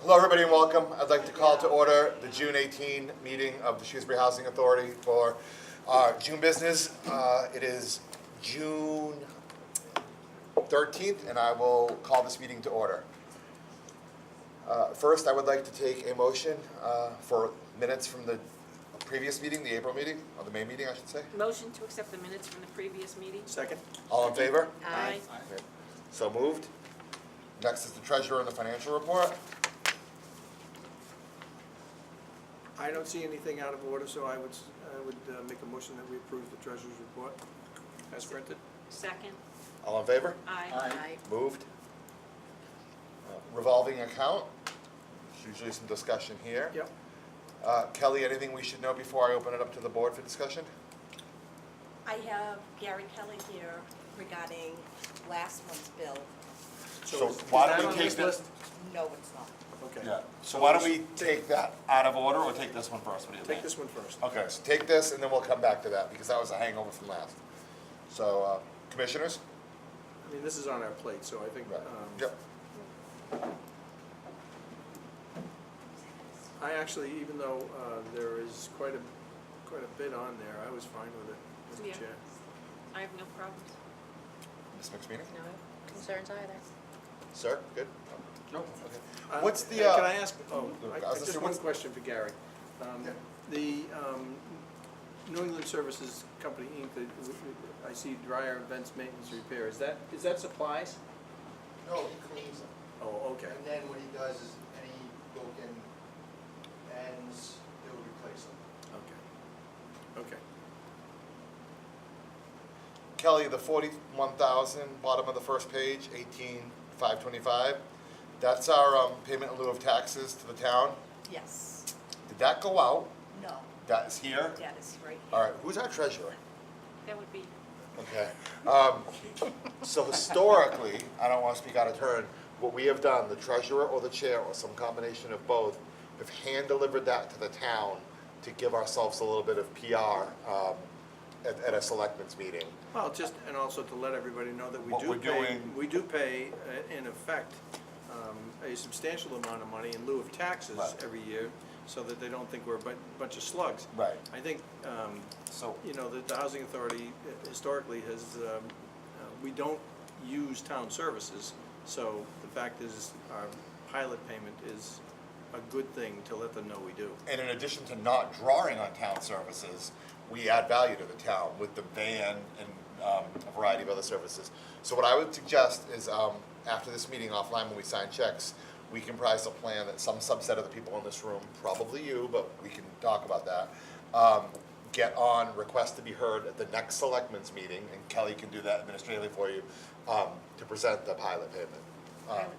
Hello, everybody, and welcome. I'd like to call to order the June 18 meeting of the Shrewsbury Housing Authority for June business. It is June 13th, and I will call this meeting to order. First, I would like to take a motion for minutes from the previous meeting, the April meeting, or the May meeting, I should say. Motion to accept the minutes from the previous meeting. Second. All in favor? Aye. Okay. So moved. Next is the treasurer and the financial report. I don't see anything out of order, so I would make a motion that we approve the treasurer's report as printed. Second. All in favor? Aye. Moved. Revolving account. There's usually some discussion here. Yep. Kelly, anything we should know before I open it up to the board for discussion? I have Gary Kelly here regarding last month's bill. So is why that don't on we take this this? list? No, it's not. Okay. Yeah, so why don't we take that out of order, or take this one first? What do you think? Take this one first. Okay, so take this, and then we'll come back to that, because that was a hangover from last. So, commissioners? I mean, this is on our plate, so I think, Right. Yep. I actually, even though there is quite a bit on there, I was fine with it, Yeah. Mr. Chair. I have no problems. Ms. McSweeney? No concerns either. Sir, good? No. Okay. What's the, Can I ask, I was gonna say, just one what's- question for Gary. The New England Services Company, Inc., I see dryer, vents, maintenance, repair, is that supplies? No, he cleans them. Oh, okay. And then what he does is any broken ends, he'll replace them. Okay. Kelly, the 41,000, bottom of the first page, 18,525, that's our payment in lieu of taxes to the town. Yes. Did that go out? No, That's here? that is right here. All right, who's our treasurer? That would be, Okay. So historically, I don't want to speak out of turn, what we have done, the treasurer or the chair or some combination of both, have hand-delivered that to the town to give ourselves a little bit of PR at a selectmen's meeting. Well, just, and also to let everybody know that What we're doing- we do pay, in effect, a substantial amount of money in lieu of taxes Right. every year, so that they don't think we're a bunch of slugs. Right. I think, So, you know, the Housing Authority historically has, we don't use town services, so the fact is, our pilot payment is a good thing to let them know we do. and in addition to not drawing on town services, we add value to the town with the van and a variety of other services. So what I would suggest is, after this meeting offline, when we sign checks, we comprise a plan that some subset of the people in this room, probably you, but we can talk about that, get on request to be heard at the next selectmen's meeting, and Kelly can do that administratively for you, to present the pilot payment.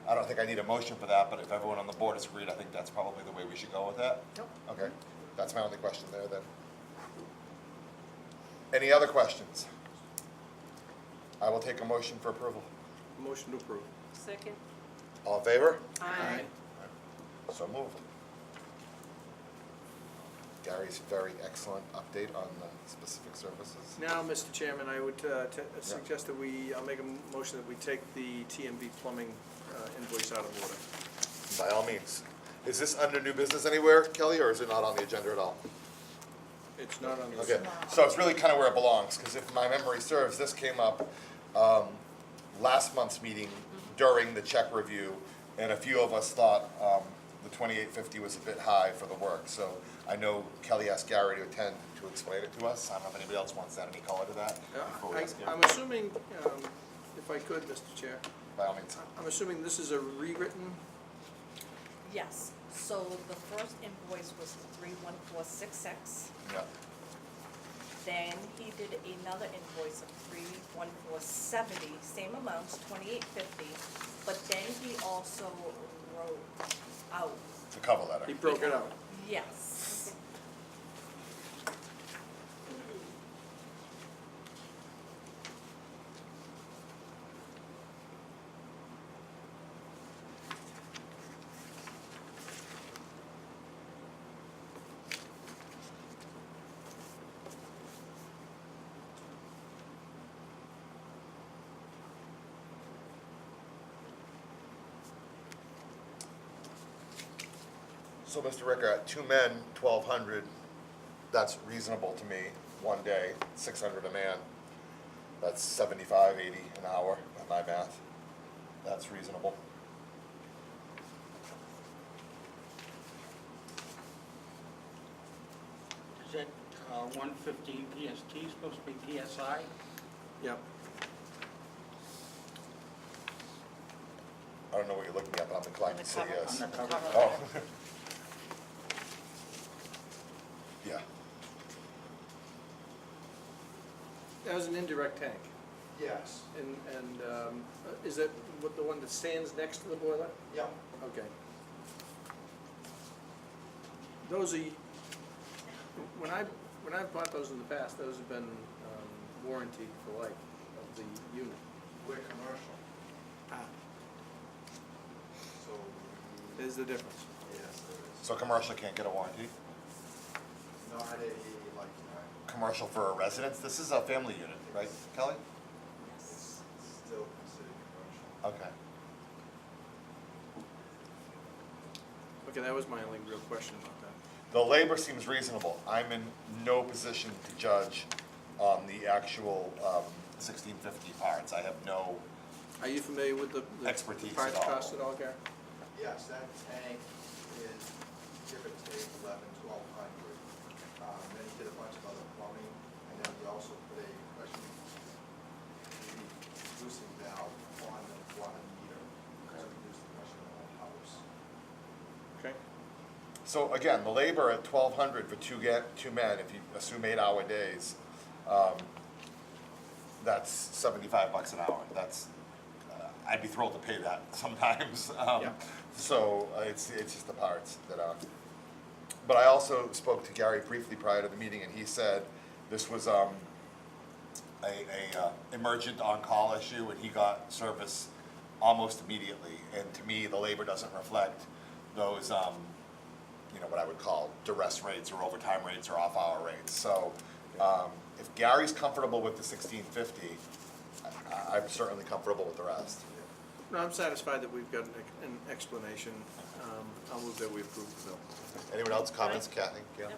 I don't think I need a motion for that, but if everyone on the board has agreed, I think that's probably the way we should go with that. Nope. Okay, that's my only question there then. Any other questions? I will take a motion for approval. Motion to approve. second. All in favor? Aye. So moved. Gary's very excellent update on the specific services. Now, Mr. Chairman, I would suggest that I'll make a motion that we take the TMV plumbing invoice out of order. By all means. Is this under new business anywhere, Kelly, or is it not on the agenda at all? It's not on the. Okay, so it's really kind of where it belongs, because if my memory serves, this came up last month's meeting during the check review, and a few of us thought the $2,850 was a bit high for the work. So I know Kelly asked Gary to attend to explain it to us. I don't know if anybody else wants to add any color to that before we ask him. I'm assuming, if I could, Mr. Chair, By all means. I'm assuming this is a rewritten, Yes, so the first invoice was 31466. Yeah. Then he did another invoice of 31470, same amounts, 2850. But then he also wrote out, The cover letter. he broke it out. yes. So, Mr. Ricker, at 2 men, 1,200, that's reasonable to me, one day, 600 a man. That's 75, 80 an hour, by my math. That's reasonable. Is it 115 PST supposed to be PSI? Yep. I don't know what you're looking at, but I'm inclined to say On the yes. On the cover. Oh. Yeah, That was an indirect tank. Yes, And is that what, the one that stands next to the boiler? yeah, Okay. Those are, when I've bought those in the past, those have been warranted for life of the unit. we're commercial, so. There's the difference. Yes, there is. so commercial can't get a warranty? Not a lifetime, Commercial for a residence? This is a family unit, right, Kelly? it's still considered commercial. Okay. Okay, that was my only real question about that. The labor seems reasonable. I'm in no position to judge on the actual 1650 parts. I have no, Are you familiar with the Expertise parts at all. cost at all, Gary? Yes, that tank is give or take 1,100, 1,200. Then he did a bunch of other plumbing, and then he also put a pressure reducing valve on the water meter to reduce the pressure in the whole house. Okay. so again, the labor at 1,200 for two men, if you assume 8-hour days, that's 75 bucks an hour. That's, I'd be thrilled to pay that sometimes. Yeah. So it's just the parts that are. But I also spoke to Gary briefly prior to the meeting, and he said this was a emergent on-call issue, and he got service almost immediately. And to me, the labor doesn't reflect those, what I would call duress rates or overtime rates or off-hour rates. So if Gary's comfortable with the 1650, I'm certainly comfortable with the rest. No, I'm satisfied that we've got an explanation. I'll move that we approve the bill. Anyone else, comments, Kathy? Gail?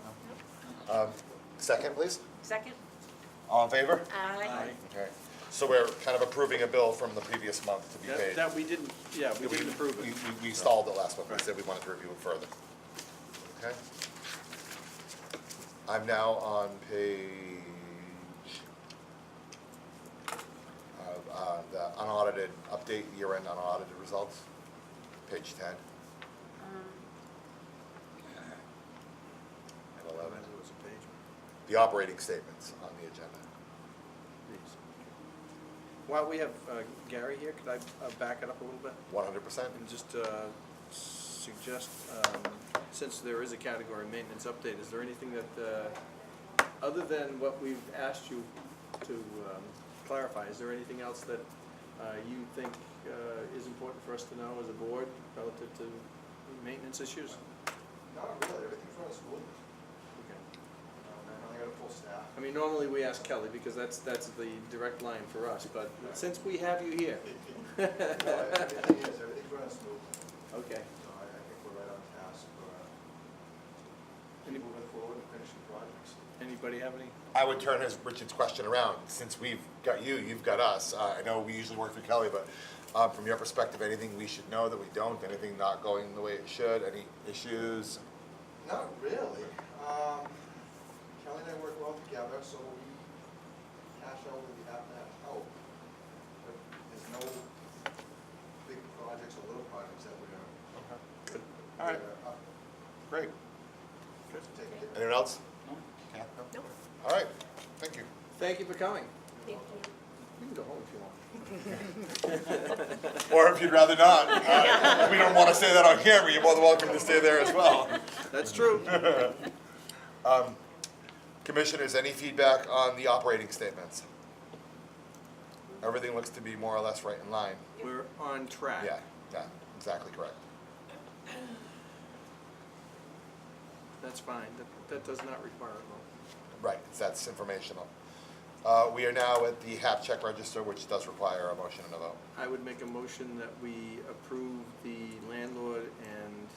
Nope. Second, please. Second? All in favor? Aye. Okay. So we're kind of approving a bill from the previous month to be paid. That we didn't, yeah, we didn't approve it. We stalled it last month. We Right. said we wanted to review it further. Okay? I'm now on page, the unaudited, update year-end unaudited results, page 10 and 11. It was a page. The operating statements on the agenda. Please. While we have Gary here, could I back it up a little bit? 100%? And just suggest, since there is a category maintenance update, is there anything that, other than what we've asked you to clarify, is there anything else that you think is important for us to know as a board relative to maintenance issues? Not really, everything's running smoothly. Okay. I got a full staff. I mean, normally we ask Kelly because that's the direct line for us, but since we have you here. No, everything's running smoothly. Okay. So I think we're right on task for Any- moving forward and finishing projects. Anybody have any? I would turn Richard's question around. Since we've got you, you've got us. I know we usually work for Kelly, but from your perspective, anything we should know that we don't? Anything not going the way it should? Any issues? Not really. Kelly and I work well together, so we cash out when we have to have help. But there's no big projects or little projects that we're. Good. All right. Great. Taking care of. Anyone else? No? Yeah. Nope. All right. Thank you. Thank you for coming. Thank you. You can go home if you want. Or if you'd rather not. We don't want to say that on camera. You're more than welcome to stay there as well. That's true. Commissioners, any feedback on the operating statements? Everything looks to be more or less right in line. We're on track. Yeah, exactly correct. That's fine. That does not require a vote. Right, that's informational. We are now at the HAP check register, which does require a motion and a vote. I would make a motion that we approve the landlord and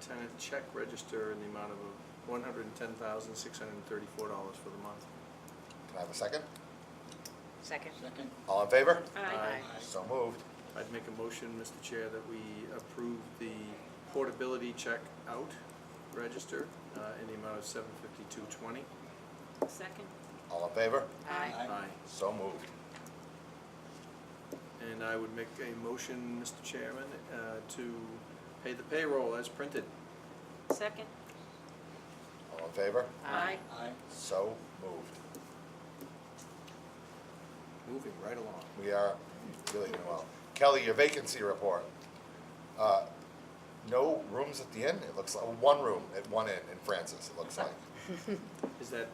tenant check register in the amount of $110,634 for the month. Can I have a second? Second. Second. All in favor? Aye. So moved. I'd make a motion, Mr. Chair, that we approve the portability check out register in the amount of $752.20. Second. All in favor? Aye. Aye. So moved. And I would make a motion, Mr. Chairman, to pay the payroll as printed. Second. All in favor? Aye. Aye. So moved. Moving right along. We are really doing well. Kelly, your vacancy report. No rooms at the inn? It looks like, one room at one inn in Francis, it looks like. Is that,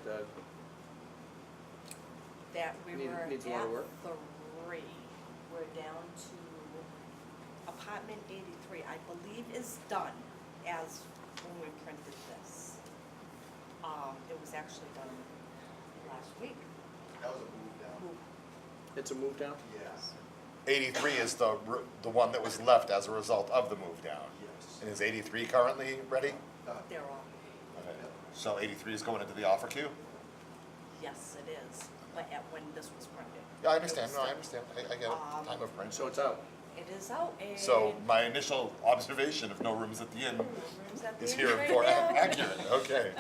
That we Need- were needs a lot of work? at 3. We're down to apartment 83, I believe is done as when we printed this. It was actually done last week. That was a move down. it's a move down? Yes, 83 is the one that was left as a result of the move down. yes. And is 83 currently ready? Done. They're all, Okay. So 83 is going into the offer queue? yes, it is, but when this was printed. Yeah, I understand, It was no, I done. understand, I get it, time of print. So it's out. It is out and. So my initial observation of no rooms at the inn Rooms at the is inn here right for now. accurate, okay.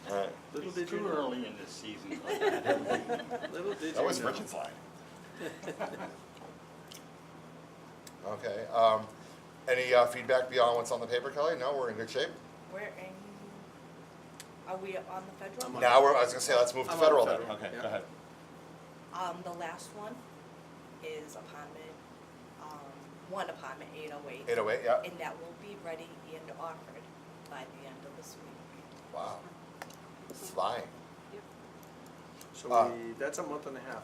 All right. Little It's did you too know. early in this season. Little did you know. That was Richard's line. Okay, any feedback beyond what's on the paper, Kelly? No, we're in good shape? We're in, are we on the federal? I'm on- Now, I was gonna say, let's move to I'm on federal then. federal, Okay, yeah. go ahead. The last one is apartment, one apartment, 808. 808, yeah. And that will be ready and offered by the end of this week. Wow. Flying. So Uh, that's a month and a half.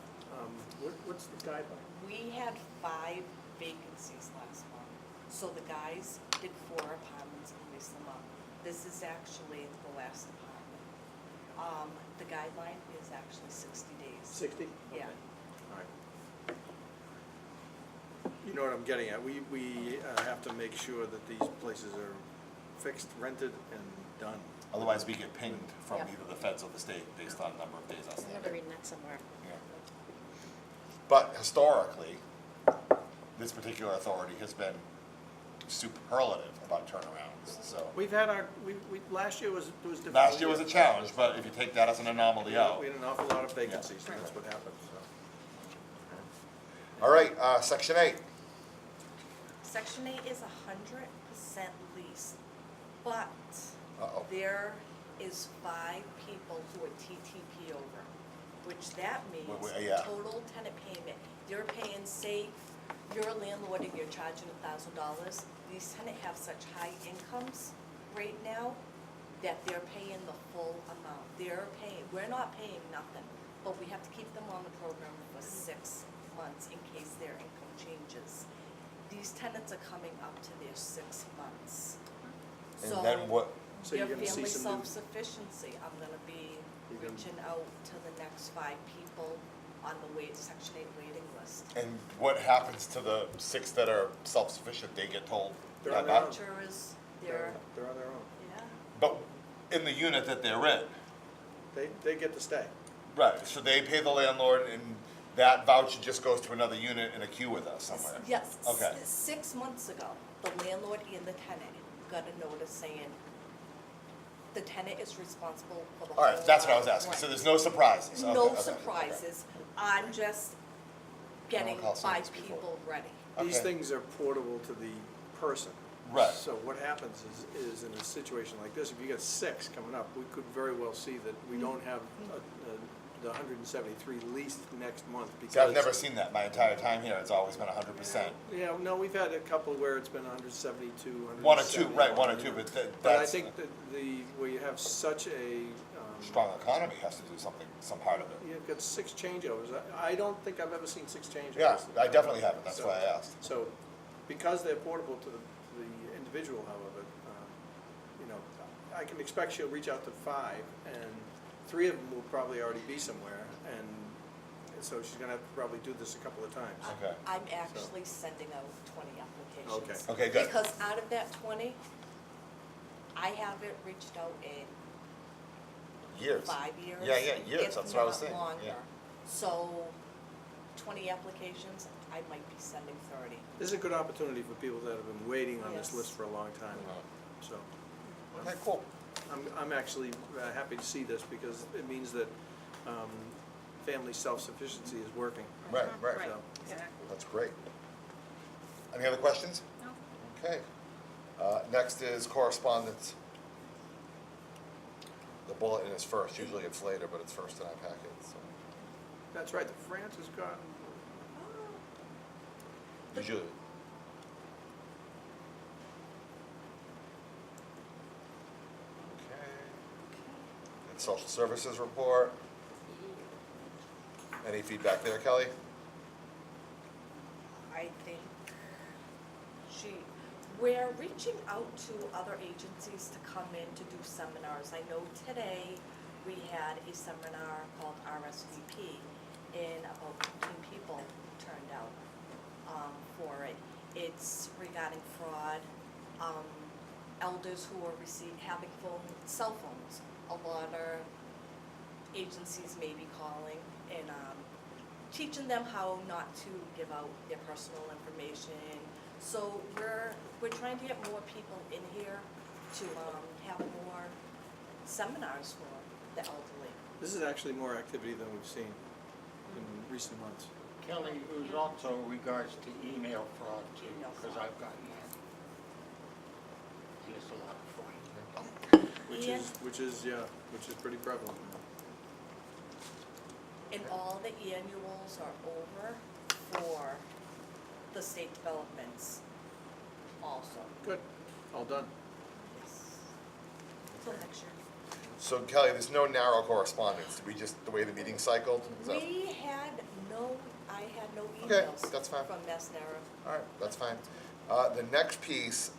What's the guideline? We had 5 vacancies last month, so the guys did 4 apartments and leased them up. This is actually the last apartment. The guideline is actually 60 days. 60? Yeah. Okay. All right. You know what I'm getting at. We have to make sure that these places are fixed, rented, and done. Otherwise, we get pinged from Yeah. either the feds or the state based on number of days I remember outstanding. reading that somewhere. Yeah. But historically, this particular authority has been superlative about turnarounds, so. We've had last year was difficult. Last year was a challenge, but if you take that as an anomaly out. We had an awful lot of vacancies, and that's what happened, so. All right, section 8. Section 8 is 100% leased, but Uh-oh. there is 5 people who are TTP over, which that means yeah. total tenant payment. You're paying, say, you're a landlord and you're charging $1,000. These tenants have such high incomes right now that they're paying the full amount. We're not paying nothing, but we have to keep them on the program for 6 months in case their income changes. These tenants are coming up to their 6 months. And then what, So you're Their gonna see family some new- self-sufficiency, I'm gonna be You're gonna- reaching out to the next 5 people on the Section 8 waiting list. and what happens to the 6 that are self-sufficient? They get told, They're "Bye on bye." their own. Vouchers, They're on their own. yeah. But in the unit that they're in, They get to stay. right, so they pay the landlord and that voucher just goes to another unit in a queue with us somewhere? Yes, Okay. 6 months ago, the landlord and the tenant got a notice saying the tenant is responsible for the whole. All right, that's what I was asking, rent. so there's no surprises? Okay, No okay, surprises. I'm just getting call someone 5 before. people ready. These Okay. things are portable to the person. Right. So what happens is in a situation like this, if you get 6 coming up, we could very well see that we don't have the 173 leased next month because. See, I've never seen that my entire time here, it's always been 100%. Yeah, no, we've had a couple where it's been 172, 171. One or two, right, one or two, but But I that's, think that where you have such a. strong economy has to do something, some part of it. You've got 6 changeovers. I don't think I've ever seen 6 changeovers. Yeah, I definitely haven't, that's So- why I asked. So, because they're portable to the individual, however, I can expect she'll reach out to 5, and 3 of them will probably already be somewhere, and so she's gonna have to probably do this a couple of times. Okay. I'm actually sending out 20 applications. Okay, good. Because out of that 20, I haven't reached out in Years. 5 years. Yeah, years, that's what I was saying, If not longer. yeah. So 20 applications, I might be sending 30. This is a good opportunity for people that have been waiting on this Yes. list for a long time, so. Okay, cool. I'm actually happy to see this because it means that family self-sufficiency is working. Right, Mhm, right. Right, So- exactly. That's great. Any other questions? No? Okay. Next is correspondence. The bulletin is first, usually it's later, but it's first in our packet, so. That's right, France has gotten, Usually. Okay. And social services report. Any feedback there, Kelly? I think we're reaching out to other agencies to come in to do seminars. I know today we had a seminar called RSVP, and about 15 people turned out for it. It's regarding fraud, elders who are having cell phones. A lot of agencies may be calling and teaching them how not to give out their personal information. So we're trying to get more people in here to have more seminars for the elderly. this is actually more activity than we've seen in recent months. Kelly, it was also regards to email fraud too, Email because fraud. I've gotten that. And it's a lot of fraud. Which is pretty prevalent. And all the annuals are over for the state developments also. Good, all done. Yes. Till next year. So Kelly, there's no narrow correspondence, we just, the way the meeting cycled? Is that- I had no Okay, emails that's fine. from Mass Narrow. All right, that's fine. The next piece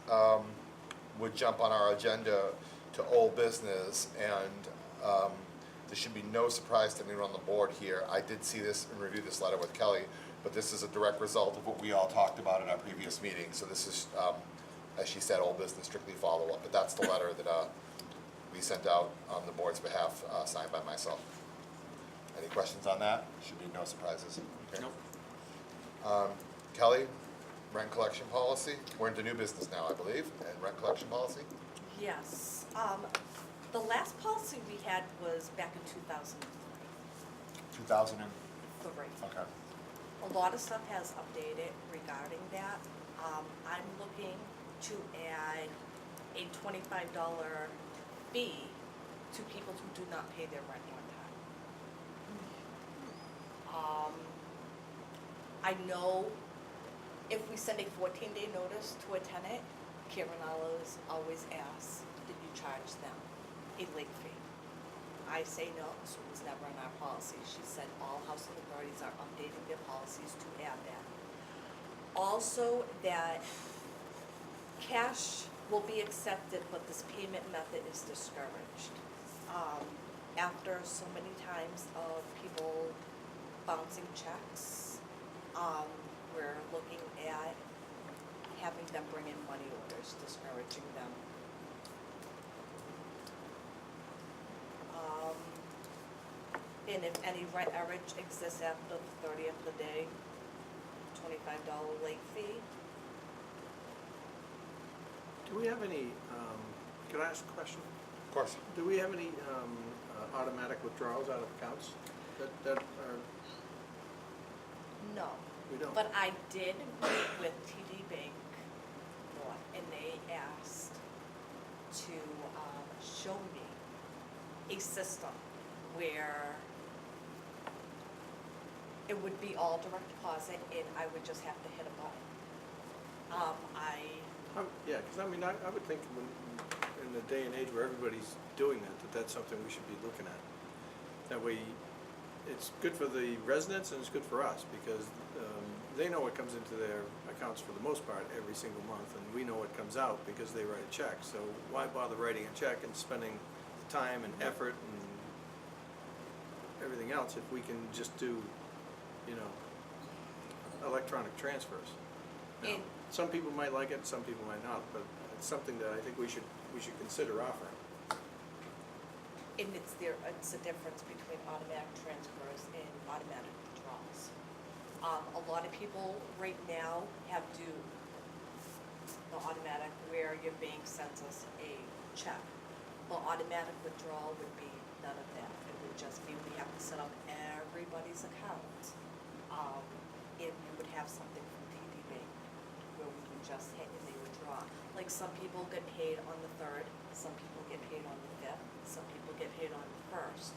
would jump on our agenda to old business, and there should be no surprise to anyone on the board here. I did see this and review this letter with Kelly, but this is a direct result of what we all talked about at our previous meeting. So this is, as she said, old business, strictly follow-up, but that's the letter that we sent out on the board's behalf, signed by myself. Any questions on that? Should be no surprises. Okay. Nope. Kelly, rent collection policy, we're into new business now, I believe, and rent collection policy? Yes. The last policy we had was back in 2003. 2000 and, okay. A lot of stuff has updated regarding that. I'm looking to add a $25 fee to people who do not pay their rent on time. I know if we send a 14-day notice to a tenant, Karen always asks, did you charge them a late fee? I say no, so it was never in our policy. She said all housing authorities are updating their policies to add that. Also, that cash will be accepted, but this payment method is discouraged. After so many times of people bouncing checks, we're looking at having them bring in money orders, discouraging them. And if any rent arrears exists after the 30th of the day, $25 late fee. Do we have any, could I ask a question? Of course. Do we have any automatic withdrawals out of accounts that are, No. we don't? But I did meet with TD Bank North, and they asked to show me a system where it would be all direct deposit, and I would just have to hit a button. Yeah, because I mean, I would think in the day and age where everybody's doing that, that's something we should be looking at. That way, it's good for the residents and it's good for us, because they know what comes into their accounts for the most part every single month, and we know what comes out because they write a check. So why bother writing a check and spending the time and effort and everything else if we can just do, electronic transfers? Now, And- some people might like it, some people might not, but it's something that I think we should we should consider offering. And it's a difference between automatic transfers and automatic withdrawals. A lot of people right now have the automatic where your bank sends us a check. Well, automatic withdrawal would be none of that. It would just be, we have to set up everybody's account. And we would have something from TD Bank where we can just hit and they withdraw. Like some people get paid on the 3rd, some people get paid on the 5th, some people get paid on the 1st.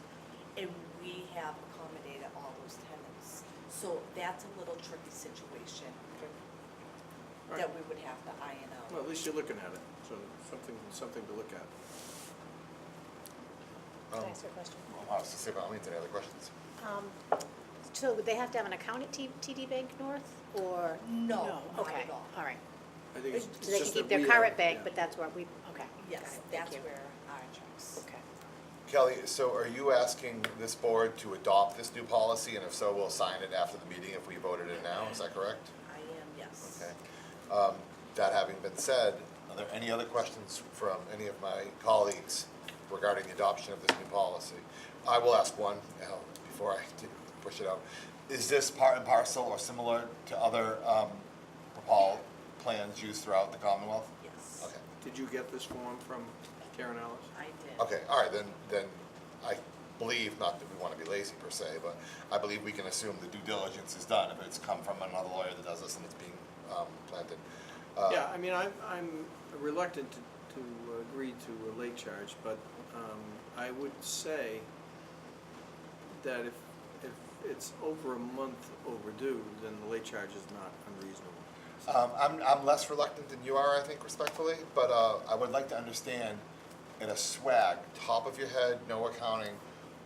And we have accommodated all those tenants. So that's a little tricky situation that we would have to iron out. Well, at least you're looking at it, so something to look at. Can I ask you a question? I was to say, by all means, any other questions? So would they have to have an account at TD Bank North, or? No, not Okay, at all. all right. I think it's So they can just keep that their we current have- bank, yeah. but that's where we, okay. Yes, got it, thank that's you. where our checks. Okay. Kelly, so are you asking this board to adopt this new policy, and if so, we'll sign it after the meeting if we voted it now, is that correct? I am, yes. Okay. That having been said, are there any other questions from any of my colleagues regarding the adoption of this new policy? I will ask one before I push it out. Is this part and parcel or similar to other plans used throughout the Commonwealth? Yes, Okay. Did you get this form from Karen Ellis? I did. Okay, all right, then I believe, not that we want to be lazy per se, but I believe we can assume the due diligence is done if it's come from another lawyer that does this and it's being planted. Yeah, I mean, I'm reluctant to agree to a late charge, but I would say that if it's over a month overdue, then the late charge is not unreasonable. I'm less reluctant than you are, I think, respectfully, but I would like to understand, in a swag, top of your head, no accounting,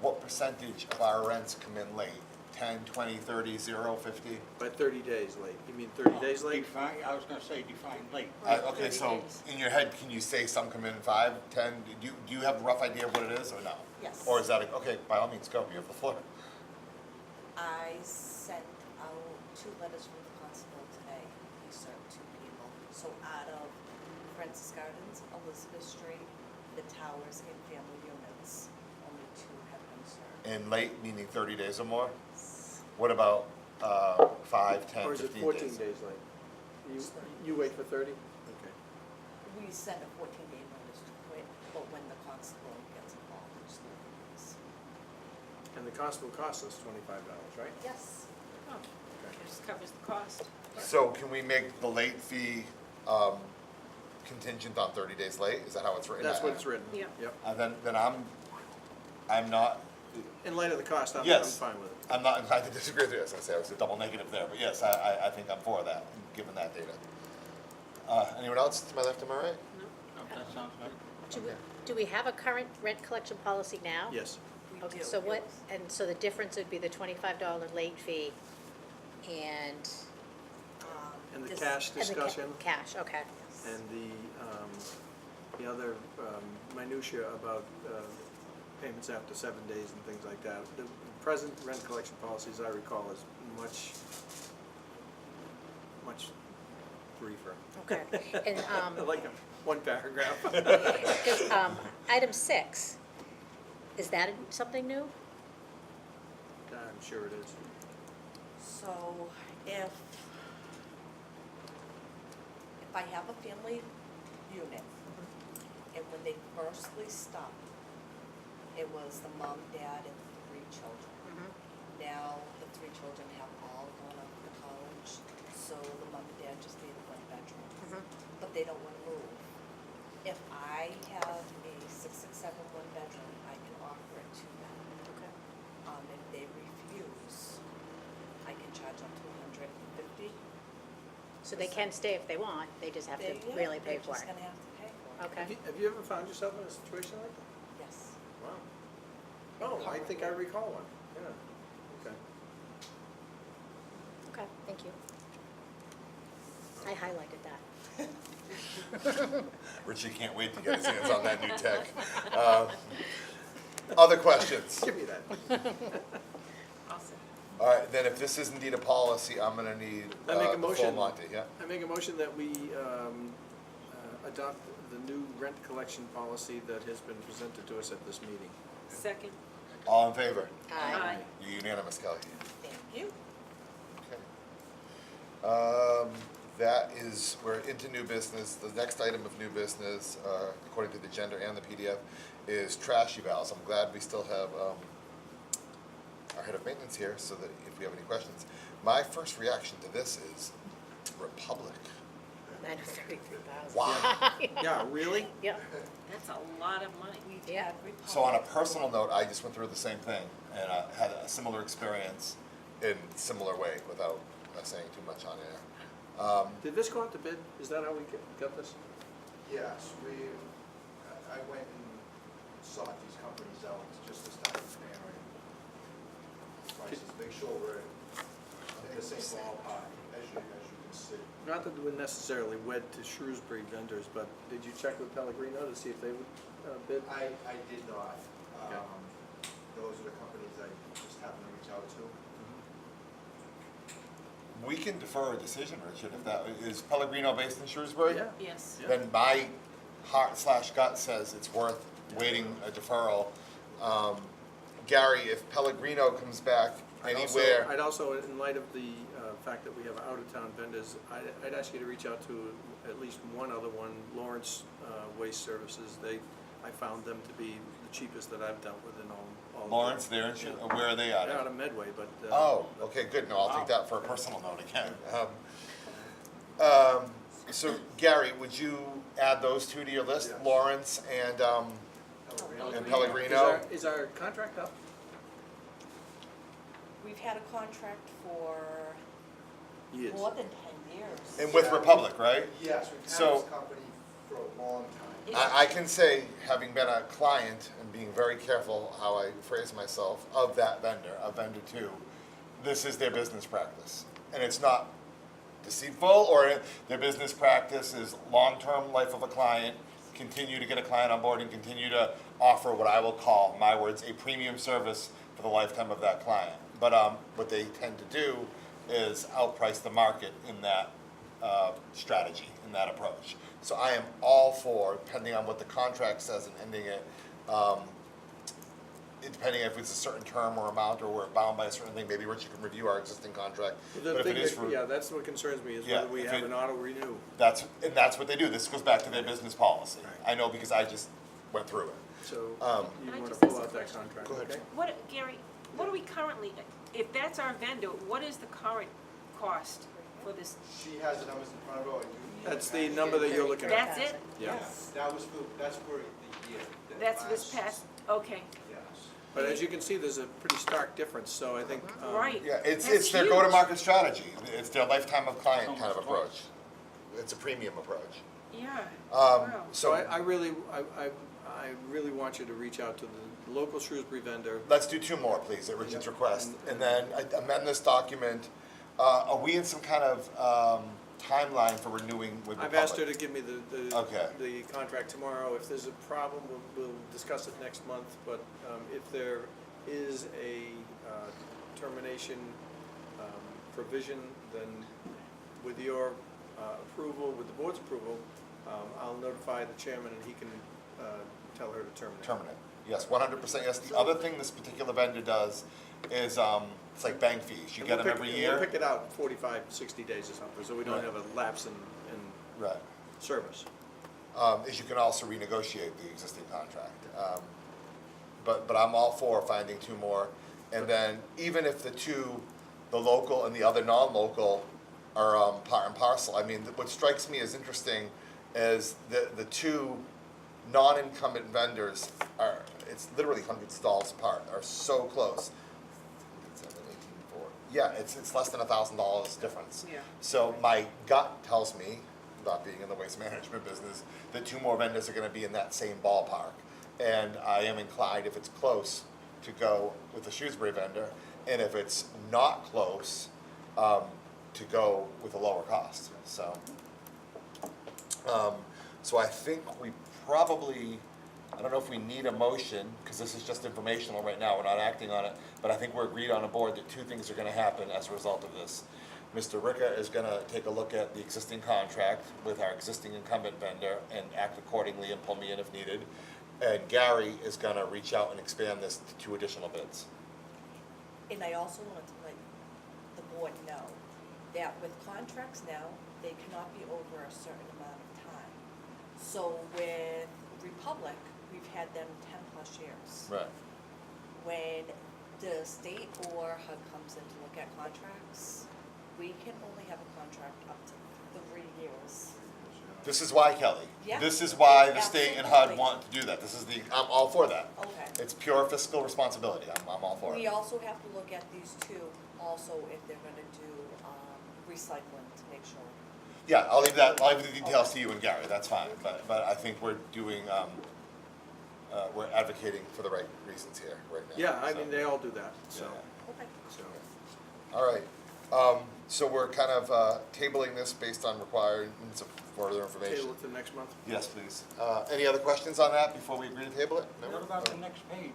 what percentage of our rents come in late? 10, 20, 30, 0, 50? By 30 days late. You mean 30 days late? Define, I was gonna say define late. Okay, 30 so days. in your head, can you say some come in 5, 10? Do you have a rough idea of what it is, or no? Yes. Or is that, okay, by all means, go, you have the floor. I sent out 2 letters from the constable today. He served 2 people. So out of Francis Gardens, Elizabeth Street, the towers, and family units, only 2 have been served. And late, meaning 30 days or more? What about 5, 10, 15 days? Or is it 14 days late? You wait for 30? Okay. We sent a 14-day notice to quit, but when the constable gets involved, it's 30 days. And the constable costs us $25, right? Yes. Oh, it just covers the cost. So can we make the late fee contingent on 30 days late? Is that how it's written? That's what it's written. Yeah. Yep. Then I'm not, In light of the cost, I'm Yes. fine with it. I'm not inclined to disagree with you. As I say, I was a double negative there, but yes, I think I'm for that, given that data. Anyone else to my left, to my right? No, that sounds good. Do we have a current rent collection policy now? Yes. We Okay, do. so what, and so the difference would be the $25 late fee and. And the This- cash and the discussion, Cash, okay. and the other minutia about payments after 7 days and things like that. The present rent collection policy, as I recall, is much briefer. Okay. And, Like one paragraph. because, item 6, is that something new? I'm sure it is. So if I have a family unit, and when they firstly stopped, it was the mom, dad, and 3 children. Now, the 3 children have all gone off to college, so the mom and dad just need a 1 bedroom. But they don't want to move. If I have a 667 1-bedroom, I can offer it to them. Okay. If they refuse, I can charge up to $150. So they can stay if they want, they just have to Yeah, really pay for They're just it? gonna have to pay for it. Okay. Have you ever found yourself in a situation like that? Yes. Wow. Oh, I think I recall one, yeah. Okay. Okay, thank you. I highlighted that. Richie can't wait to get his hands on that new tech. Other questions? Give me that. Awesome. All right, then if this is indeed a policy, I'm gonna need I make a the full motion. Monty, yeah? I make a motion that we adopt the new rent collection policy that has been presented to us at this meeting. Second. All in favor? Aye. You're unanimous, Kelly. Thank you. Okay. That is, we're into new business. The next item of new business, according to the agenda and the PDF, is trash evals. I'm glad we still have our head of maintenance here, so that if we have any questions. My first reaction to this is Republic. 933,000. Wow. Yeah, really? Yep, That's a lot of money. We've Yeah. had Republic. So on a personal note, I just went through the same thing, and I had a similar experience in similar way, without saying too much on air. Did this go out to bid? Is that how we got this? Yes, I went and sought these companies out just to start comparing prices, make sure we're in the same ballpark, as you can see. Not that we're necessarily wed to Shrewsbury vendors, but did you check with Pellegrino to see if they would bid? I did not. Okay. Those are the companies I just happened to reach out to. We can defer a decision, Richard, if that, is Pellegrino based in Shrewsbury? Yeah. Yes. Yeah. Then my heart/gut says it's worth waiting a deferral. Gary, if Pellegrino comes back anywhere, I'd also, in light of the fact that we have out-of-town vendors, I'd ask you to reach out to at least one other one, Lawrence Waste Services. I found them to be the cheapest that I've dealt with in all. Lawrence, they're in, where are they at? They're out of Medway, but. Oh, okay, good, no, I'll take that for a personal note again. So Gary, would you add those two to your list, Yes. Lawrence and Is Pellegrino? Is our contract up? We've had a contract for Yes. more than 10 years. And with Republic, right? Yes, we've had So- this company for a long time. I can say, having been a client and being very careful how I phrase myself, of that vendor, of vendor two, this is their business practice. And it's not deceitful, or their business practice is long-term life of a client, continue to get a client on board and continue to offer what I will call, my words, a premium service for the lifetime of that client. But what they tend to do is outprice the market in that strategy, in that approach. So I am all for, depending on what the contract says and ending it, depending if it's a certain term or amount, or we're bound by a certain thing, maybe Richard can review our existing contract. The But if thing it is that- for, Yeah, that's what concerns me, is Yeah, whether we if have it- an auto renew. that's what they do. This goes back to their business policy. I know because I just went through it. So Can you I want to just pull ask a out that question? contract, Go ahead. okay? What, Gary, what are we currently, if that's our vendor, what is the current cost for this? She has the numbers in front of her. That's the number that you're looking at. That's it? Yeah. Yes, that's for the year. That's this past, okay, Yes. But as you can see, there's a pretty stark difference, so I think. right. Yeah, it's That's their huge. go-to-market strategy. It's their lifetime of client kind of approach. It's a premium approach. Yeah, Um, wow. So I really want you to reach out to the local Shrewsbury vendor. Let's do two more, please, at Richard's request. And then amend this document. Are we in some kind of timeline for renewing with Republic? I've asked her to give me Okay. the contract tomorrow. If there's a problem, we'll discuss it next month. But if there is a termination provision, then with your approval, with the board's approval, I'll notify the chairman and he can tell her to terminate. Terminate. Yes, 100% yes. The other thing this particular vendor does is, it's like bank fees. You And get we'll them pick- every and year. We'll pick it out in 45, 60 days or something, so we don't Right. have a lapse in Right. service. Is you can also renegotiate the existing contract. But I'm all for finding two more. And then even if the local and the other non-local are part and parcel, I mean, what strikes me as interesting is the two non-incumbent vendors are, it's literally hundreds of dollars apart, are so close. 7, 18, 4. Yeah, it's less than $1,000 difference. Yeah. So my gut tells me, not being in the waste management business, that two more vendors are gonna be in that same ballpark. And I am inclined, if it's close, to go with the Shrewsbury vendor, and if it's not close, to go with a lower cost, so. So I think we probably, I don't know if we need a motion, because this is just informational right now, we're not acting on it, but I think we're agreed on a board that two things are gonna happen as a result of this. Mr. Ricca is gonna take a look at the existing contract with our existing incumbent vendor and act accordingly and pull me in if needed. And Gary is gonna reach out and expand this to 2 additional bids. And I also wanted to let the board know that with contracts now, they cannot be over a certain amount of time. So with Republic, we've had them 10+ years. Right. When the state or HUD comes in to look at contracts, we can only have a contract up to 3 years. This is why, Kelly. Yeah. This is why the state and HUD Absolutely. want to do that. This is I'm all for that. Okay. It's pure fiscal responsibility. I'm all for We it. also have to look at these two also if they're gonna do recycling to make sure. Yeah, I'll leave the details to you and Gary, that's fine, but I think we're doing, we're advocating for the right reasons here right now. Yeah, I so. mean, they all do that, so, Yeah. Okay. so. All right, so we're kind of tabling this based on requirements of further information. Table it to next month? Yes, please. Any other questions on that before we agree to table it? No? What about the next page,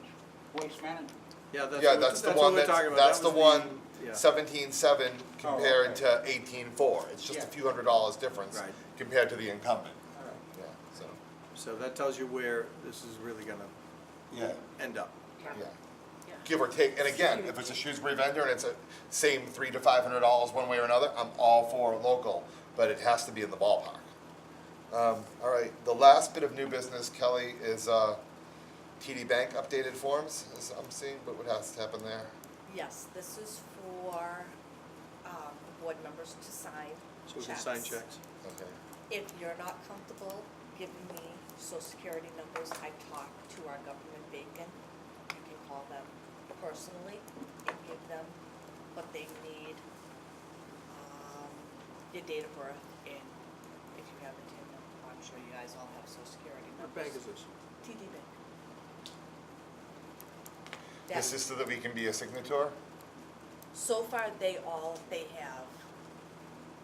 waste management? Yeah, Yeah, that's the what one, we're talking about. that's That the was one, yeah. 17.7 compared okay. to 18.4. It's just a Yeah. few $100 difference Right. compared to the incumbent. All right. Yeah, so, So that tells you where this is really gonna yeah, end up. yeah. Yeah. Give or take, and again, if it's a Shrewsbury vendor and it's a same $300 to $500 one way or another, I'm all for local, but it has to be in the ballpark. All right, the last bit of new business, Kelly, is TD Bank updated forms, as I'm seeing, but what has to happen there? Yes, this is for the board members to sign So we can sign checks. Okay, If you're not comfortable giving me social security numbers, I talk to our government bacon. You can call them personally and give them what they need, your date of birth, and if you have a TIN number, I'm sure you guys all have social security What numbers. bank is this? TD Bank. this is so that we can be a signator? So far, they have,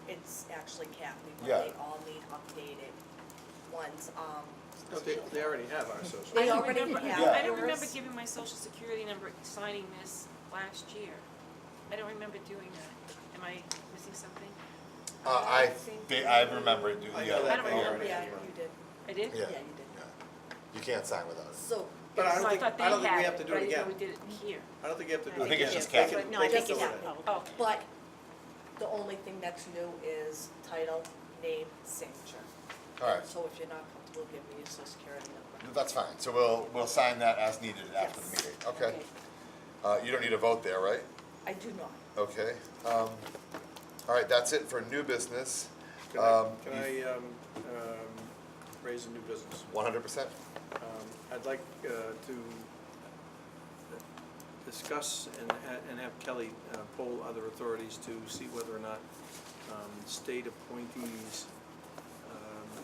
it's actually Kathy, but Yeah. they all need updated ones, No, they already have our social. They I don't already remember- have Yeah. I don't remember yours. giving my social security number, signing this last year. I don't remember doing that. Am I missing something? I think remember it, I yeah. know that I don't they remember. already Yeah, have one. you did, I did? Yeah. yeah, you did. Yeah. You can't sign without it. So, But I So don't think, thought I don't they think we had have to do but it I didn't know again. we did it here. I don't think you have to do I it think it's again. just They Kathy. can- No, I they think can it's, do it. Oh, but the only thing that's new is title, name, signature. All right, So if you're not comfortable, give me your social security number. that's fine, so we'll sign that as needed after the Yes. meeting, okay? You don't need a vote there, right? I do not. Okay, all right, that's it for new business. Can I raise a new business? 100%? I'd like to discuss and have Kelly poll other authorities to see whether or not state appointees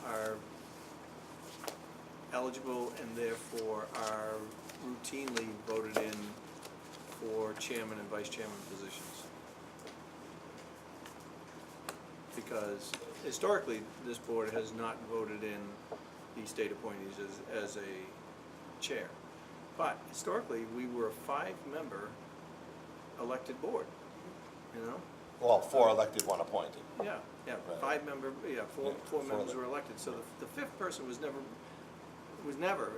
are eligible and therefore are routinely voted in for chairman and vice chairman positions. Because historically, this board has not voted in the state appointees as a chair. But historically, we were a 5-member elected board, you know? Well, 4 elected, 1 appointed. Yeah, Right. 5-member, four Yeah, four four members elected. were elected, so the 5th person was never,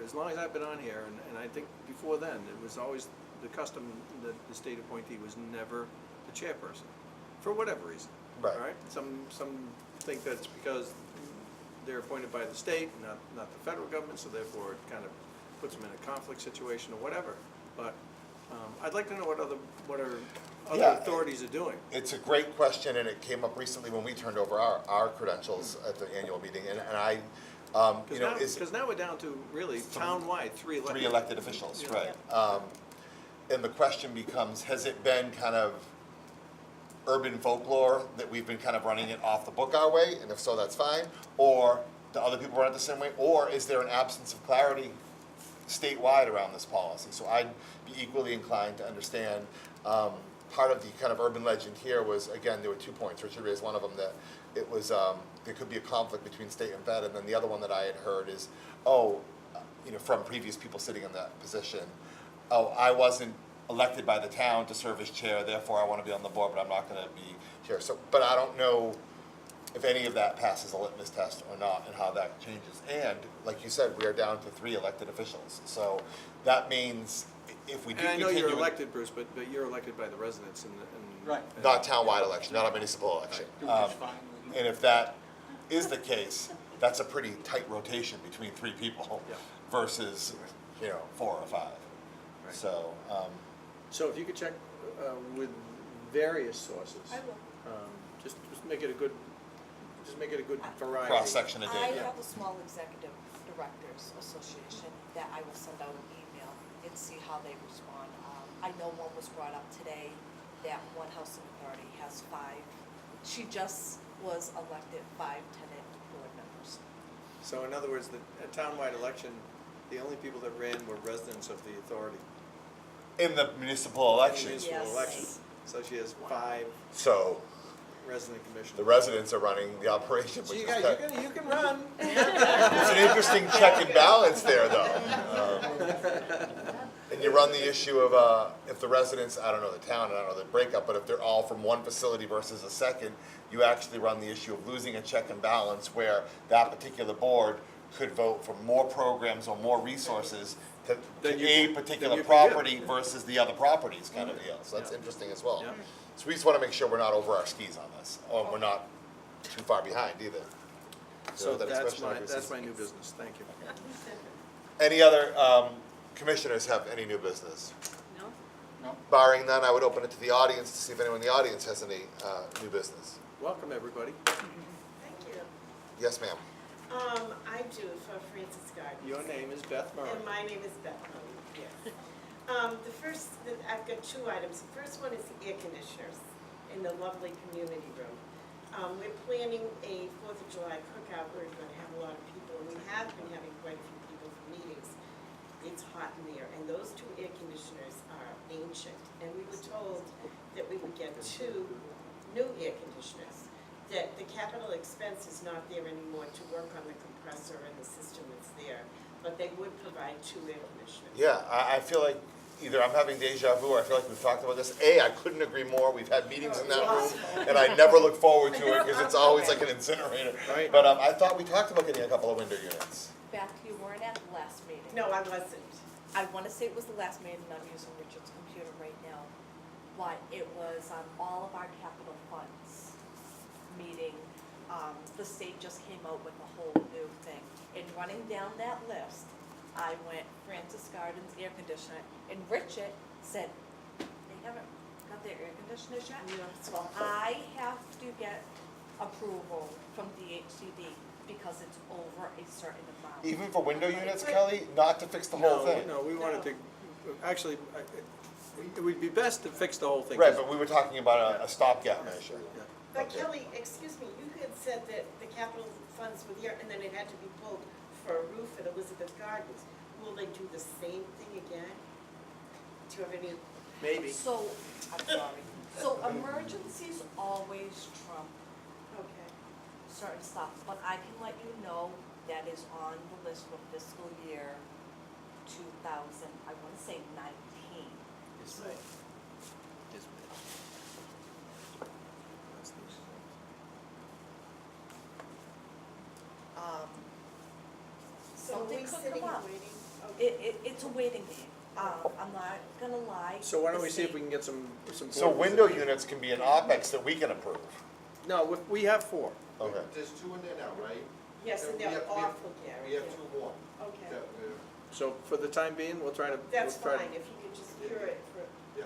as long as I've been on here, and I think before then, it was always the custom that the state appointee was never the chairperson, for whatever reason. Right. All right, some think that's because they're appointed by the state, not the federal government, so therefore it kind of puts them in a conflict situation or whatever. But I'd like to know what other Yeah. authorities are doing. It's a great question, and it came up recently when we turned over our credentials at the annual meeting, and I, you know, is Because now we're down to really townwide, 3 elected. 3 elected officials, Yeah. right? And the question becomes, has it been kind of urban folklore that we've been kind of running it off the book our way, and if so, that's fine? Or do other people run it the same way? Or is there an absence of clarity statewide around this policy? So I'd be equally inclined to understand, part of the kind of urban legend here was, again, there were 2 points. Richard raised one of them, that it was, there could be a conflict between state and fed, and then the other one that I had heard is, you know, from previous people sitting in that position, I wasn't elected by the town to serve as chair, therefore I want to be on the board, but I'm not going to be chair. So, but I don't know if any of that passes a litmus test or not, and how that changes. And, like you said, we are down to 3 elected officials. So that means if we do And I know continue. you're elected, Bruce, but you're elected by the residents and. Right. Not townwide election, not a municipal election. Which is fine with me. And if that is the case, that's a pretty tight rotation between 3 people Yeah. versus, 4 or 5. Right. So, So if you could check with various sources. I will. Just make it a good variety. cross-section of I data. have a small executive directors association that I will send out an email and see how they respond. I know one was brought up today, that one housing authority has 5, she just was elected 5 tenant board members. So in other words, a townwide election, the only people that ran were residents of the authority. In the municipal election. Municipal Yes. election. So she has 5 So resident commissioners. the residents are running the operation, So which you is guys, kind you can run. There's an interesting check and balance there, though. And you run the issue of, if the residents, I don't know the town, I don't know the breakup, but if they're all from one facility versus a second, you actually run the issue of losing a check and balance where that particular board could vote for more programs or more resources to Then you a can- particular then you can give. property versus the other properties kind of deal. So that's Yeah. interesting as well. Yeah. So we just want to make sure we're not over our skis on this, or we're not too far behind either. So that that's expression my, like this that's is- my new business, thank you. Any other commissioners have any new business? No? No? Barring none, I would open it to the audience to see if anyone in the audience has any new business. Welcome, everybody. Thank you. Yes, ma'am. I do for Francis Gardens. Your name is Beth Murray. And my name is Beth Murray, yes. I've got 2 items. The first one is the air conditioners in the lovely community room. We're planning a 4th of July cookout. We're gonna have a lot of people, and we have been having quite a few people for meetings. It's hot in there, and those 2 air conditioners are ancient. And we were told that we would get 2 new air conditioners, that the capital expense is not there anymore to work on the compressor and the system that's there, but they would provide 2 air conditioners. Yeah, I feel like either I'm having deja vu or I feel like we've talked about this. I couldn't agree more. We've had meetings in that room and I never look forward to it because it's always like an incinerator. Right. But I thought we talked about getting a couple of window units. Beth, you weren't at the last meeting. No, I wasn't. I wanna say it was the last meeting, I'm using Richard's computer right now, but it was on all of our capital funds meeting. The state just came out with a whole new thing. And running down that list, I went Francis Gardens air conditioner, and Richard said, they haven't got their air conditioners yet? So I have to get approval from DHCD because it's over a certain amount. Even for window units, Kelly, not to fix the whole thing. No, we wanted to, actually, it would be best to fix the whole thing. Right, but we were talking about a stopgap measure. Yeah. But Okay. Kelly, excuse me, you had said that the capital funds were there and then it had to be pulled for a roof at Elizabeth Gardens. Will they do the same thing again? Do you have any? Maybe. So, I'm sorry, so emergencies always trump Okay. certain stuff, but I can let you know that is on the list for fiscal year 2000, I wanna say 19. Yes, ma'am. Yes, ma'am. That's the- So are Something we could sitting come and up. waiting? Okay. It's a waiting game, I'm not gonna lie. So why don't the we see if state- we can get some. So board window positions. units can be an OpEx that we can approve. No, we have 4. Okay. There's 2 in there now, right? Yes, and We they're have- awful, Gary. We have 2 more. Okay, that, So for the time being, we'll try to. that's we'll try fine, to- if you could just cure it for Yeah.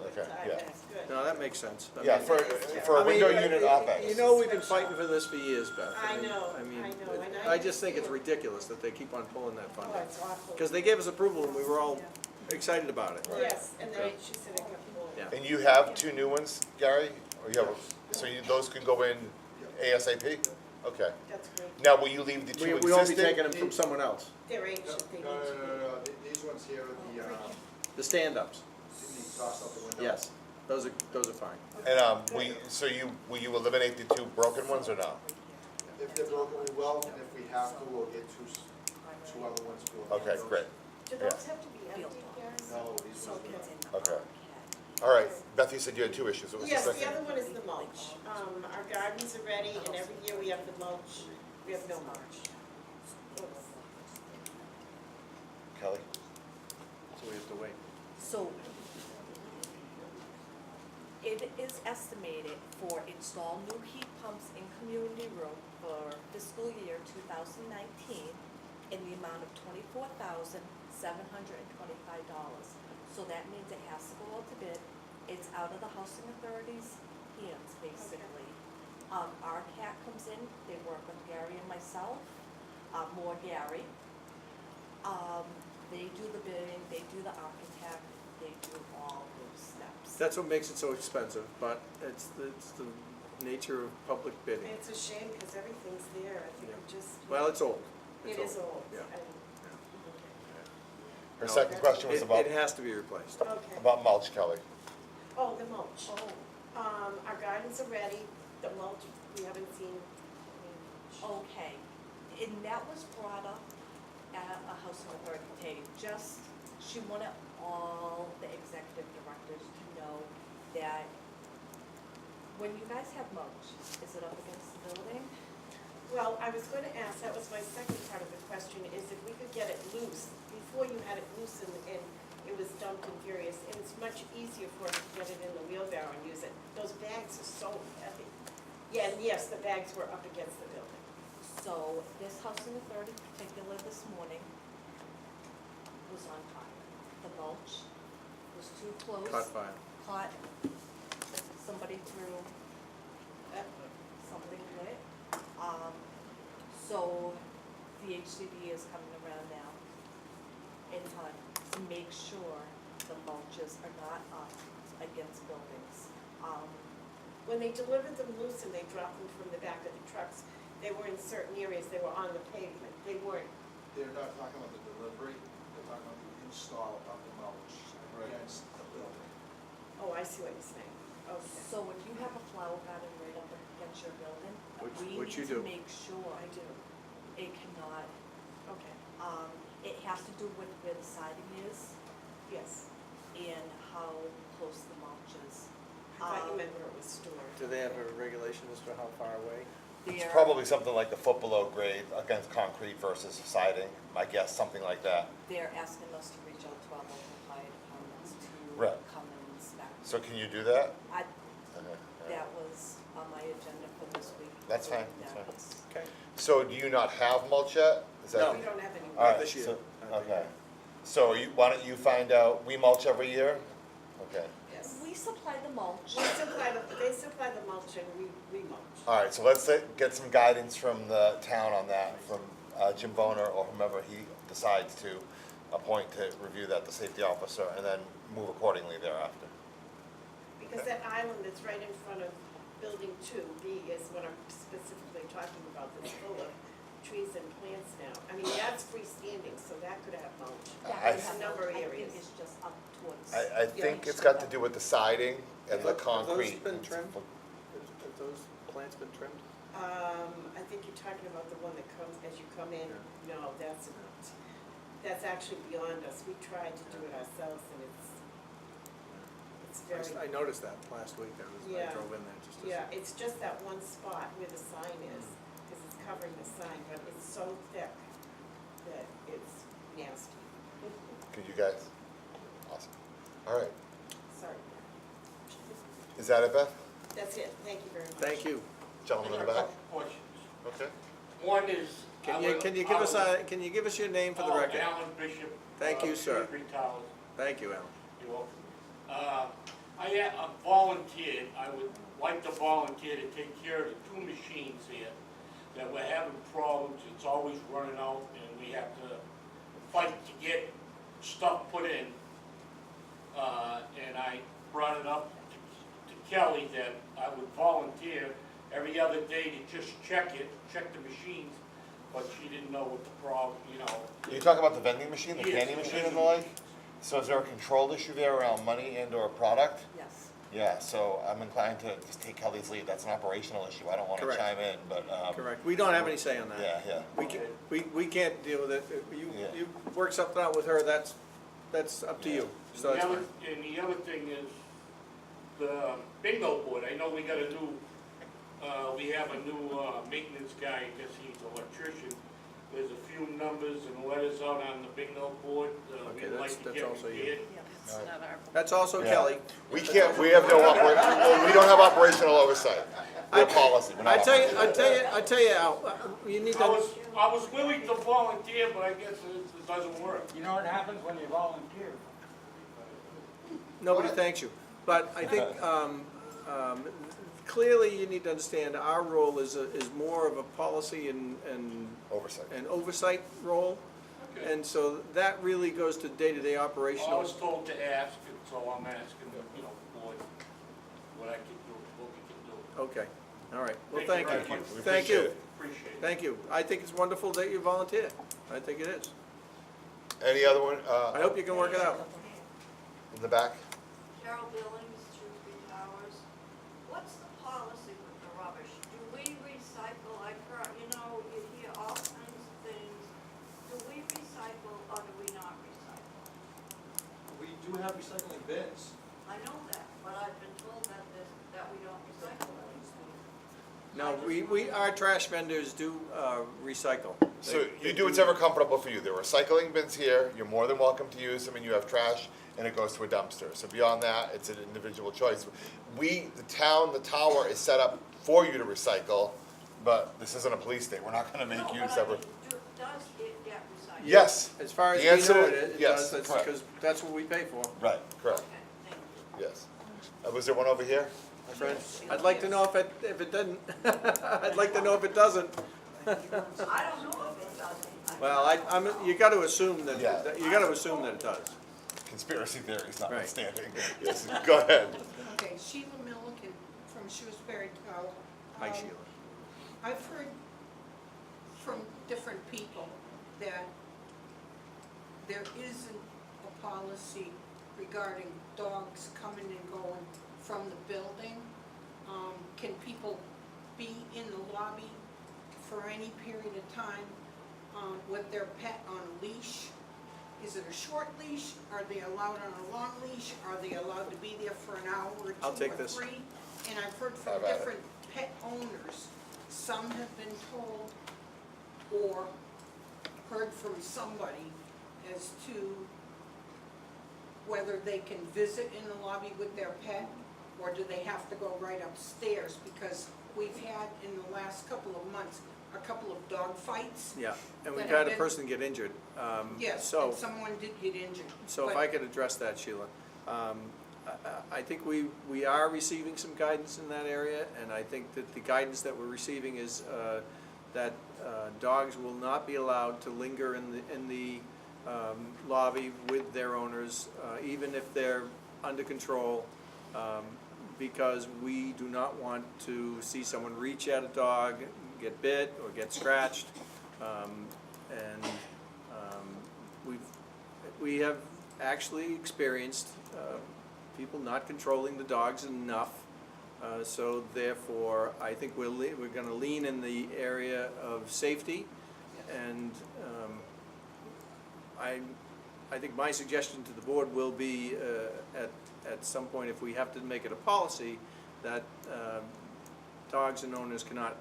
a Okay, time, yeah. that's good. No, that makes sense. I Yeah, mean- for I a mean, window unit OpEx. You know, we've been fighting for this for years, Beth. I know, I mean, I know, and I just think it's understand. ridiculous that they keep on pulling that Oh, funding. it's awful. Because they gave us approval and we were all excited about it. Yes, and then she said it got pulled. Yeah. And you have 2 new ones, Gary? Or you have, so those can go in ASAP? Okay. That's great. Now, will you leave the 2 We existing? won't be taking them from someone else. They're No, ancient, they need no, to no, be. no, no, these ones here are The stand-ups, the tossed out the window. yes, those are fine. And, will you eliminate the 2 broken ones or not? If they're broken, we will, and if we have to, we'll get two other ones for. Okay, great. Do those have to be empty, Gary? Mellow, he's So looking it's at. in the Okay. Bobcat. All right, Beth, you said you had two issues. What was the Yes, second? the other one is the mulch. Our gardens are ready, and every year we have the mulch. We have no mulch. Oops. Kelly? So we have to wait. So it is estimated for install new heat pumps in community room for fiscal year 2019 in the amount of $24,725. So that means it has to go out to bid. It's out of the housing authority's hands, basically. RCAT comes in, they work with Gary and myself, more Gary. They do the bidding, they do the architect, they do all those steps. That's what makes it so expensive, but it's the nature of public bidding. It's a shame, because everything's there. I think we just. Well, it's old. It It's is old. Yeah. Her No, second question was about, It has to be replaced. Okay. about mulch, Kelly. Oh, the mulch. Our gardens are ready. The mulch, we haven't seen any mulch. Okay, and that was brought up at a housing authority meeting, she wanted all the executive directors to know that when you guys have mulch, is it up against the building? Well, I was going to ask, that was my second part of the question, is if we could get it loose. Before you had it loose and it was dumped in various, and it's much easier for us to get it in the wheelbarrow and use it. Those bags are so heavy. Yeah, and yes, the bags were up against the building. So this housing authority particular this morning was on fire. The mulch was too close. Caught fire. Caught, somebody threw something lit. So the HCD is coming around now in time to make sure the mulches are not up against buildings. When they delivered them loose and they dropped them from the back of the trucks, they were in certain areas, they were on the pavement. They weren't, They're not talking about the delivery, they're talking about the install of the mulch against the building. oh, I see what you're saying. Okay. So if you have a flower garden right up against your building, we Which you need to do. make sure I do. it cannot, Okay, it has to do with where the siding is yes. and how close the mulch is. I thought you meant where it was stored. Do they have a regulation as to how far away? It's They're- probably something like the foot below grade against concrete versus siding, I guess, something like that. They're asking us to reach out to our local fire departments to Right. come and inspect. So can you do that? That was on my agenda for this week. That's fine, That that's fine. was- Okay. So do you not have mulch yet? Is that No. We don't have any. All right, This year. so- Okay. So why don't you find out, we mulch every year? Okay. Yes. We supply the mulch. They supply the mulch and we mulch. All right, so let's get some guidance from the town on that, from Jim Boner or whomever he decides to appoint to review that, the safety officer, and then move accordingly thereafter. Because that island that's right in front of Building 2B is what I'm specifically talking about, that's full of trees and plants now. I mean, that's freestanding, so that could have mulch. That I- would have A number of I areas. think it's just up towards. I think it's got to do with the siding and the Have concrete. those been trimmed? Have those plants been trimmed? I think you're talking about the one that comes, as you come in, no, that's actually beyond us. We tried to do it ourselves and it's very. I noticed that last week, I Yeah. drove in there just to see. Yeah, it's just that one spot where the sign is, because it's covering the sign, but it's so thick that it's nasty. Could you guys? Awesome. All right. Sorry. Is that it, Beth? That's it, thank you very much. Thank you. Gentleman in I the got a back? couple questions. Okay. One is. Can you give us your name for the record? Alan Bishop. Thank you, sir. Shrewsbury Towers. Thank you, Alan. You're welcome. I volunteered, I would like to volunteer to take care of the two machines here that we're having problems, it's always running out and we have to fight to get stuff put in. And I brought it up to Kelly that I would volunteer every other day to just check the machines, but she didn't know what the problem, you know. You talking about the vending machine, the Yes, candy the machine and the vending like? So is there a control issue there around money and or product? Yes. Yeah, so I'm inclined to just take Kelly's lead. That's an operational issue. I don't want to Correct. chime in, but, Correct. We don't have any say on that. yeah, yeah. We can't deal with it. Yeah. You work something out with her, that's that's up to you, And so the that's other, fine. and the other thing is, the bingo board, I know we got a new, we have a new, maintenance guy, I guess he's an electrician. There's a few numbers and letters out on the bingo board, Okay, we'd like to that's get also you. repaired. It's not our. That's also Yeah. Kelly. We can't, we have no we don't have operational oversight. We're policy, we're not operational. I tell you, Al, you need I to, was willing to volunteer, but I guess it doesn't work. You know what happens when you volunteer? nobody thanks you. But I think, clearly you need to understand our role is more of a policy and Oversight. an oversight role. Okay. And so that really goes to day-to-day I operational. was told to ask, and so I'm asking, you know, board, what I can do, what we can do. Okay, all right. Well, Thank thank you you. very much. We Thank appreciate you. it. Appreciate it. Thank you. I think it's wonderful that you volunteer. I think it is. Any other one, I hope you can work it out. in the back? Carol Billings, Shrewsbury Towers. What's the policy with the rubbish? Do we recycle? I've heard, you know, you hear all kinds of things. Do we recycle or do we not recycle? We do have recycling bins. I know that, but I've been told that that we don't recycle anything. No, our trash vendors do recycle. So They you do what's ever comfortable for you. There are recycling bins here, you're more than welcome to use them, and you have trash, and it goes to a dumpster. So beyond that, it's an individual choice. The town, the tower is set up for you to recycle, but this isn't a police state, we're not gonna make you separate. Does it get recycled? Yes, As far as The we answer know, is it yes, does, correct. because that's what we pay for, right, correct, Okay, thank you. yes. Was there one over here? my friend. I'd like to know if it doesn't. I'd like to know if it doesn't. I don't know if it doesn't. Well, you gotta assume that, Yeah. you gotta assume that it does. Conspiracy theories notwithstanding. Yes, go ahead. Okay, Sheila Milliken from Shrewsbury Tower. Hi, Sheila. I've heard from different people that there isn't a policy regarding dogs coming and going from the building. Can people be in the lobby for any period of time with their pet on a leash? Is it a short leash? Are they allowed on a long leash? Are they allowed to be there for an hour or two I'll take or this. three? And I've heard from Have at it. different pet owners, some have been told or heard from somebody as to whether they can visit in the lobby with their pet, or do they have to go right upstairs? Because we've had in the last couple of months, a couple of dog fights. Yeah, and we've That had have a been- person get injured. Yes, So, and someone did get injured. so if But- I could address that, Sheila. I think we are receiving some guidance in that area, and I think that the guidance that we're receiving is that dogs will not be allowed to linger in the lobby with their owners, even if they're under control, because we do not want to see someone reach at a dog, get bit, or get scratched. And we have actually experienced people not controlling the dogs enough. So therefore, I think we're gonna lean in the area of safety. And I think my suggestion to the board will be at some point, if we have to make it a policy, that dogs and owners cannot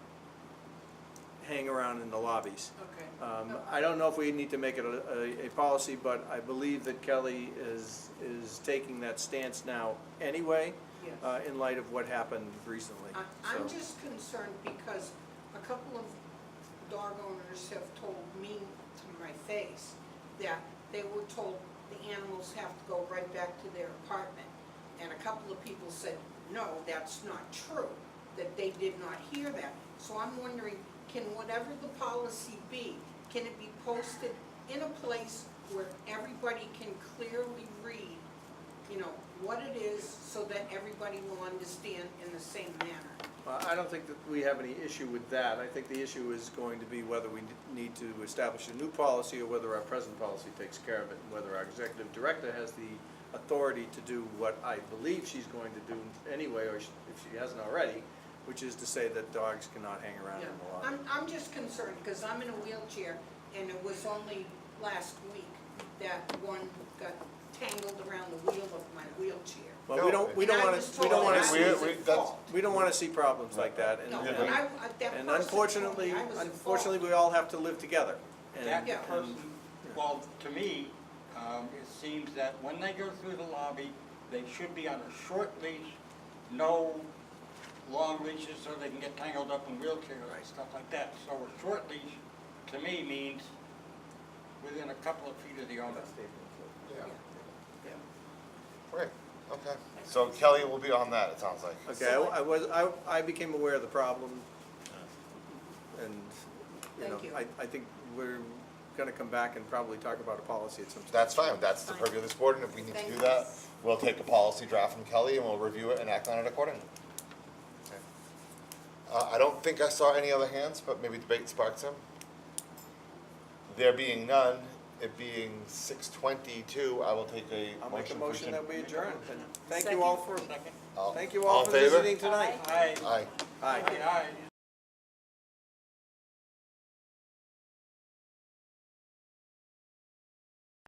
hang around in the lobbies. Okay. I don't know if we need to make it a policy, but I believe that Kelly is taking that stance now anyway, Yes. in light of what happened recently. I'm So- just concerned because a couple of dog owners have told me to my face that they were told the animals have to go right back to their apartment. And a couple of people said, no, that's not true, that they did not hear that. So I'm wondering, can whatever the policy be, can it be posted in a place where everybody can clearly read, you know, what it is, so that everybody will understand in the same manner? I don't think that we have any issue with that. I think the issue is going to be whether we need to establish a new policy or whether our present policy takes care of it, and whether our executive director has the authority to do what I believe she's going to do anyway, or if she hasn't already, which is to say that dogs cannot hang around in the lobby. I'm just concerned, because I'm in a wheelchair, and it was only last week that one got tangled around the wheel of my wheelchair. Well, No, we don't And I wanna, was we don't told wanna I see, was we- at that's- fault. we don't wanna see problems like that, and, No, Yeah. and that and person told unfortunately, me I was at fault. unfortunately, we all have to live together. And- That Yeah. person, well, to me, it seems that when they go through the lobby, they should be on a short leash, no long leashes so they can get tangled up in wheelchairs and stuff like that. So a short leash, to me, means within a couple of feet of the owner. Great, okay. So Kelly will be on that, it sounds like. Okay, I became aware of the problem, and, you know, Thank you. I think we're gonna come back and probably talk about a policy at some stage. That's fine, that's the purview of this board, and if we need to Thank do you. that, we'll take a policy draft from Kelly and we'll review it and act on it accordingly. Okay. I don't think I saw any other hands, but maybe debate sparked some. There being none, it being 6:22, I will take a I'll make a motion. motion that we adjourn, and thank Second. you all for, Second. All- thank you all all in for favor? visiting tonight. Aye. Aye. Aye. Aye.